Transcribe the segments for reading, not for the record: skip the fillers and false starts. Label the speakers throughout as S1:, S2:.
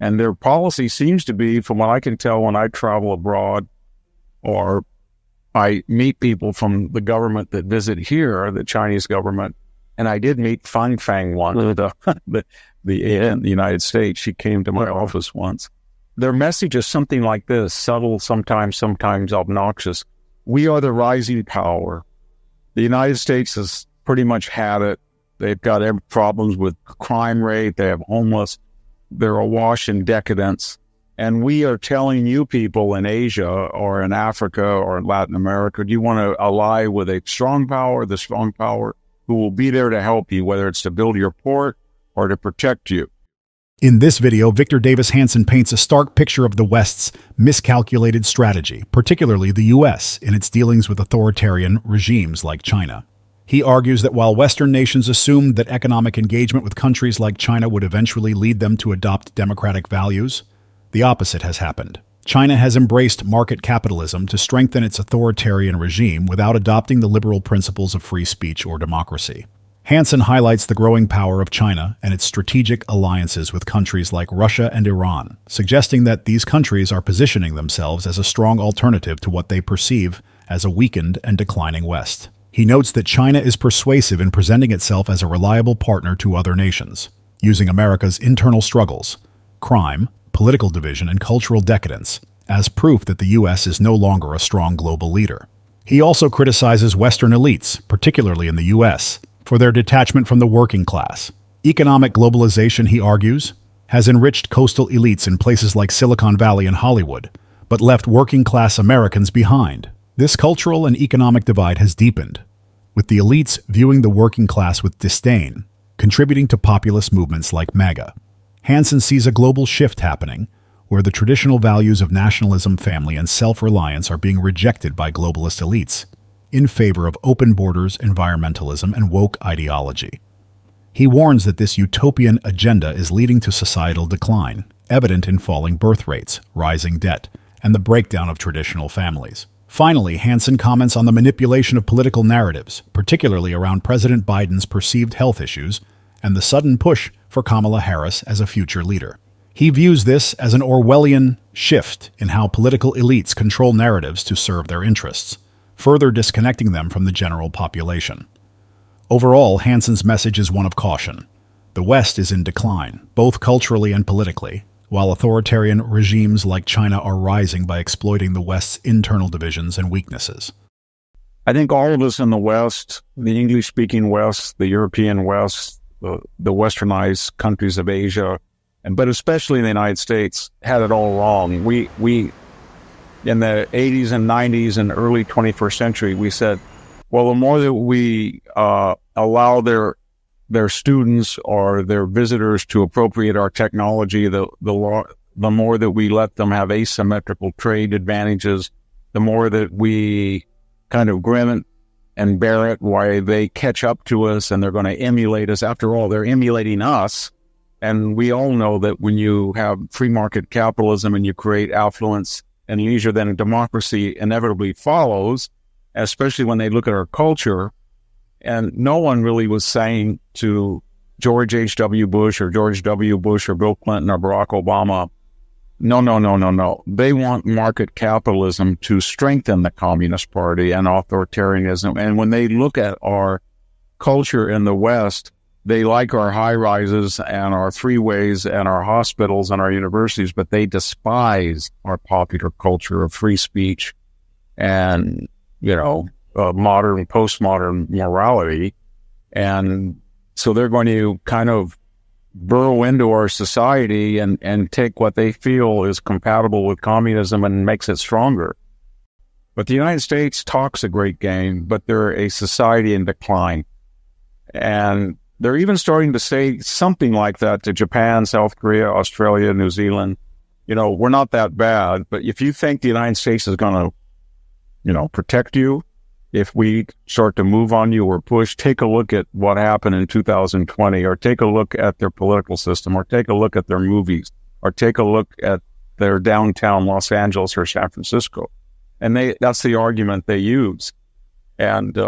S1: And their policy seems to be, from what I can tell when I travel abroad or I meet people from the government that visit here, the Chinese government, and I did meet Fang Fang once, the in the United States. She came to my office once. Their message is something like this, subtle, sometimes obnoxious. We are the rising power. The United States has pretty much had it. They've got problems with crime rate. They have homeless. They're awash in decadence. And we are telling you people in Asia or in Africa or in Latin America, do you want to ally with a strong power, the strong power who will be there to help you, whether it's to build your port or to protect you.
S2: In this video, Victor Davis Hanson paints a stark picture of the West's miscalculated strategy, particularly the U.S., in its dealings with authoritarian regimes like China. He argues that while Western nations assumed that economic engagement with countries like China would eventually lead them to adopt democratic values, the opposite has happened. China has embraced market capitalism to strengthen its authoritarian regime without adopting the liberal principles of free speech or democracy. Hanson highlights the growing power of China and its strategic alliances with countries like Russia and Iran, suggesting that these countries are positioning themselves as a strong alternative to what they perceive as a weakened and declining West. He notes that China is persuasive in presenting itself as a reliable partner to other nations, using America's internal struggles, crime, political division, and cultural decadence as proof that the U.S. is no longer a strong global leader. He also criticizes Western elites, particularly in the U.S., for their detachment from the working class. Economic globalization, he argues, has enriched coastal elites in places like Silicon Valley and Hollywood, but left working-class Americans behind. This cultural and economic divide has deepened, with the elites viewing the working class with disdain, contributing to populist movements like MAGA. Hanson sees a global shift happening, where the traditional values of nationalism, family, and self-reliance are being rejected by globalist elites, in favor of open borders, environmentalism, and woke ideology. He warns that this utopian agenda is leading to societal decline, evident in falling birth rates, rising debt, and the breakdown of traditional families. Finally, Hanson comments on the manipulation of political narratives, particularly around President Biden's perceived health issues and the sudden push for Kamala Harris as a future leader. He views this as an Orwellian shift in how political elites control narratives to serve their interests, further disconnecting them from the general population. Overall, Hanson's message is one of caution. The West is in decline, both culturally and politically, while authoritarian regimes like China are rising by exploiting the West's internal divisions and weaknesses.
S1: I think all of us in the West, the English-speaking West, the European West, the westernized countries of Asia, but especially in the United States, had it all wrong. We in the 80s and 90s and early 21st century, we said, well, the more that we allow their students or their visitors to appropriate our technology, the more that we let them have asymmetrical trade advantages, the more that we kind of grin and bear it while they catch up to us and they're going to emulate us. After all, they're emulating us. And we all know that when you have free market capitalism and you create affluence and leisure, then a democracy inevitably follows, especially when they look at our culture. And no one really was saying to George H.W. Bush or George W. Bush or Bill Clinton or Barack Obama, no. They want market capitalism to strengthen the Communist Party and authoritarianism. And when they look at our culture in the West, they like our high-rises and our freeways and our hospitals and our universities, but they despise our popular culture of free speech and, modern, postmodern morality. And so they're going to kind of burrow into our society and take what they feel is compatible with communism and makes it stronger. But the United States talks a great game, but they're a society in decline. And they're even starting to say something like that to Japan, South Korea, Australia, New Zealand. We're not that bad, but if you think the United States is going to, protect you, if we start to move on you or push, take a look at what happened in 2020, or take a look at their political system, or take a look at their movies, or take a look at their downtown Los Angeles or San Francisco. And that's the argument they use. And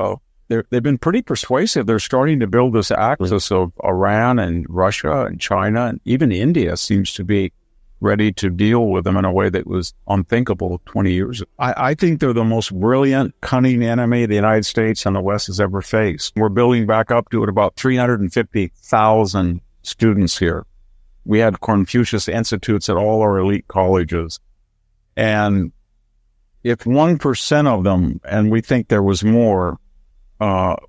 S1: they've been pretty persuasive. They're starting to build this axis of Iran and Russia and China, and even India seems to be ready to deal with them in a way that was unthinkable 20 years ago. I think they're the most brilliant, cunning enemy the United States and the West has ever faced. We're building back up to it about 350,000 students here. We had Confucius Institutes at all our elite colleges. And if 1% of them, and we think there was more,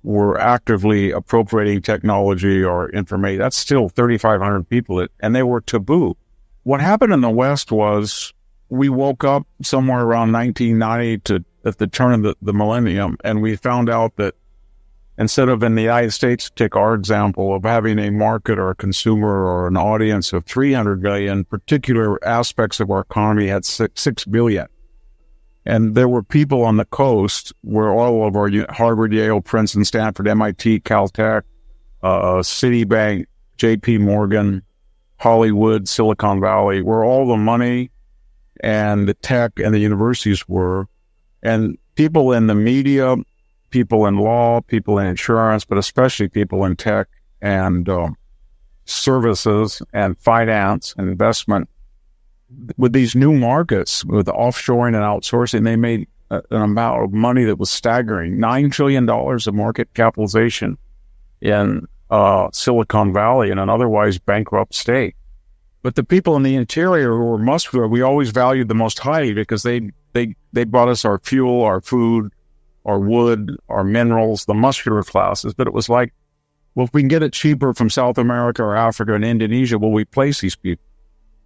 S1: were actively appropriating technology or information, that's still 3,500 people, and they were taboo. What happened in the West was we woke up somewhere around 1990 at the turn of the millennium, and we found out that instead of in the United States, take our example of having a market or a consumer or an audience of 300 million, particular aspects of our economy had 6 billion. And there were people on the coast where all of our Harvard, Yale, Princeton, Stanford, MIT, Caltech, Citibank, JP Morgan, Hollywood, Silicon Valley, where all the money and the tech and the universities were. And people in the media, people in law, people in insurance, but especially people in tech and services and finance and investment. With these new markets, with offshoring and outsourcing, they made an amount of money that was staggering. $9 trillion of market capitalization in Silicon Valley in an otherwise bankrupt state. But the people in the interior who were muscular, we always valued the most highly because they brought us our fuel, our food, our wood, our minerals, the muscular classes. But it was like, well, if we can get it cheaper from South America or Africa and Indonesia, we'll replace these people.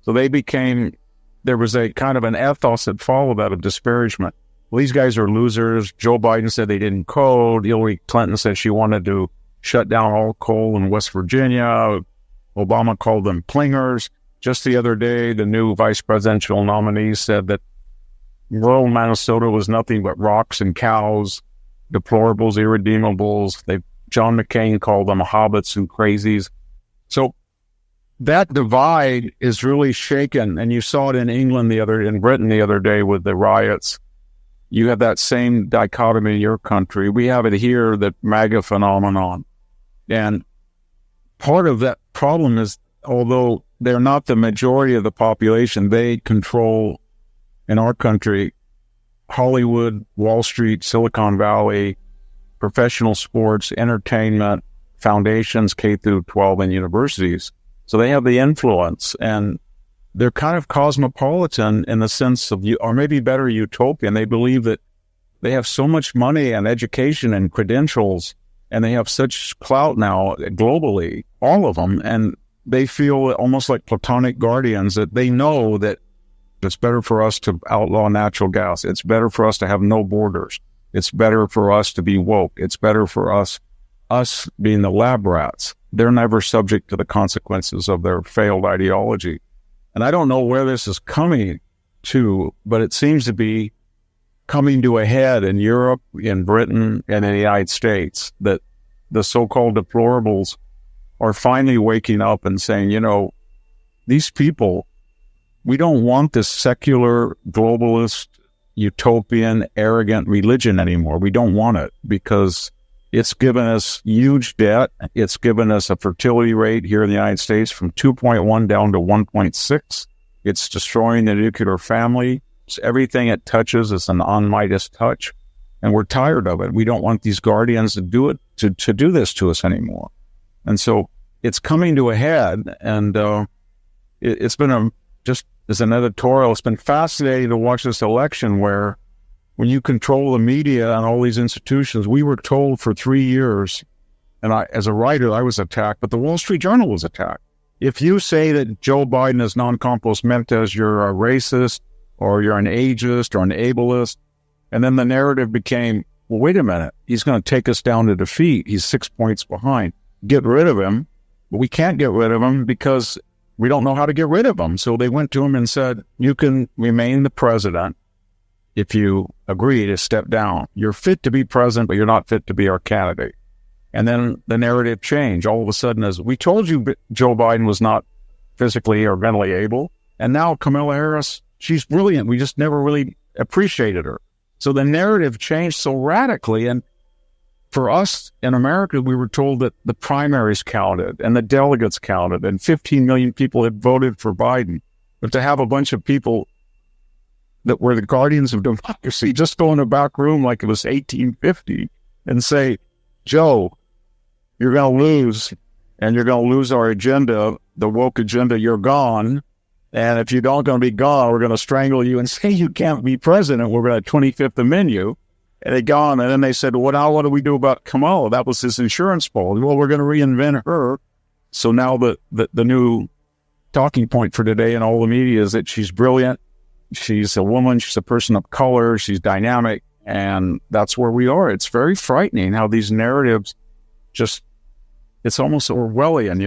S1: So there was a kind of an ethos that followed that of disparagement. Well, these guys are losers. Joe Biden said they didn't code. Hillary Clinton said she wanted to shut down all coal in West Virginia. Obama called them plingers. Just the other day, the new vice presidential nominee said that rural Minnesota was nothing but rocks and cows, deplorables, irredeemables. John McCain called them hobbits and crazies. So that divide is really shaken, and you saw it in in Britain the other day with the riots. You have that same dichotomy in your country. We have it here, the MAGA phenomenon. And part of that problem is, although they're not the majority of the population, they control, in our country, Hollywood, Wall Street, Silicon Valley, professional sports, entertainment, foundations, K through 12, and universities. So they have the influence, and they're kind of cosmopolitan in the sense of, or maybe better, utopian. They believe that they have so much money and education and credentials, and they have such clout now globally, all of them, and they feel almost like platonic guardians that they know that it's better for us to outlaw natural gas. It's better for us to have no borders. It's better for us to be woke. It's better for us being the lab rats. They're never subject to the consequences of their failed ideology. And I don't know where this is coming to, but it seems to be coming to a head in Europe, in Britain, and in the United States, that the so-called deplorables are finally waking up and saying, these people, we don't want this secular, globalist, utopian, arrogant religion anymore. We don't want it because it's given us huge debt. It's given us a fertility rate here in the United States from 2.1 down to 1.6. It's destroying the nuclear family. Everything it touches is an on Midas touch, and we're tired of it. We don't want these guardians to do it, to do this to us anymore. And so it's coming to a head, and it's been just as an editorial, it's been fascinating to watch this election where when you control the media and all these institutions, we were told for 3 years, and as a writer, I was attacked, but the Wall Street Journal was attacked. If you say that Joe Biden is non-compos mentis, you're a racist, or you're an ageist, or an ableist, and then the narrative became, well, wait a minute, he's going to take us down to defeat. He's 6 points behind. Get rid of him. But we can't get rid of him because we don't know how to get rid of him. So they went to him and said, you can remain the president if you agree to step down. You're fit to be president, but you're not fit to be our candidate. And then the narrative changed. All of a sudden, as we told you, Joe Biden was not physically or mentally able. And now Kamala Harris, she's brilliant. We just never really appreciated her. So the narrative changed so radically. And for us in America, we were told that the primaries counted and the delegates counted and 15 million people had voted for Biden. But to have a bunch of people that were the guardians of democracy just go in a back room like it was 1850 and say, Joe, you're going to lose, and you're going to lose our agenda, the woke agenda, you're gone. And if you're not going to be gone, we're going to strangle you and say you can't be president. We're going to 25th amend you. And they gone. And then they said, well, now what do we do about Kamala? That was his insurance policy. Well, we're going to reinvent her. So now the new talking point for today in all the media is that she's brilliant. She's a woman. She's a person of color. She's dynamic. And that's where we are. It's very frightening how these narratives just, it's almost Orwellian,